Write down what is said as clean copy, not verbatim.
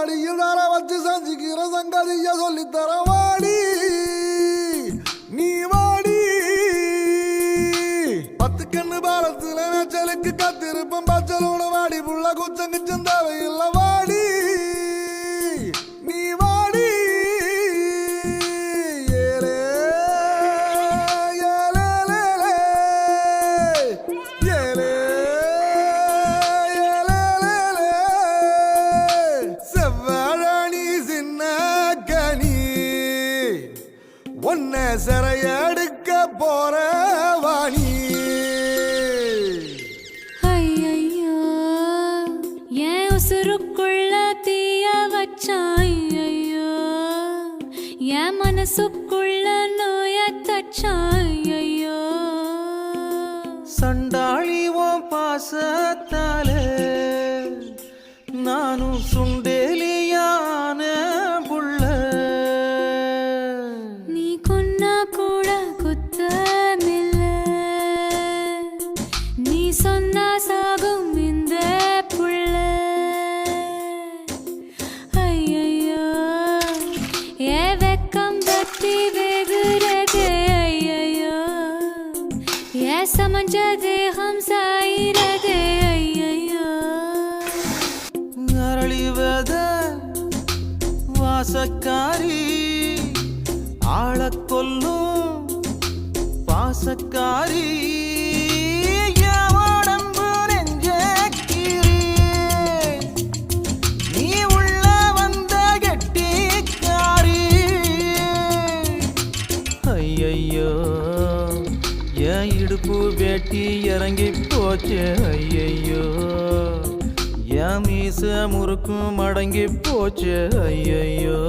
மடியில் தார வச்சு சஞ்சிக்கிற சங்கதிய சொல்லித்தர வாடி நீ வாடி. 10 கண்ணு பாலத்துல மேச்சலுக்கு கத்திருப்பம் பச்சலோட வாடி புள்ள குச்சங்கு சந்தாவை இல்ல வாடி நீ வாடி. உன்னை சிறையெடுக்க போற வாணி. ஐயையோ என் உசுருக்குள்ள தீய வச்சான். ஐயையோ என் மனசுக்குள்ள நோய தச்சான். ஐயோ சண்டாளி உன் பாசத்தால நானும் சுண்டேலியான புள்ள. கூட குத்தமில்ல நீ சொன்னா சாகும் இந்த புள்ள. ஐயையோ ஏ வெக்கம் பத்தி வெகுறதே. ஐயையோ ஏ சமஞ்ச தேகம் சாயிரதே. ஐயையோ அரளிவத வாசக்காரி ஆள கொல்லும் பாசக்காரி. உடம்பு நெஞ்சக்கிரி நீ உள்ள வந்த கெட்டிக்காரி. ஐயையோ என் இடுப்பு வேட்டி இறங்கி போச்சு. ஐயையோ என் மீச முறுக்கும் மடங்கி போச்சு. ஐயையோ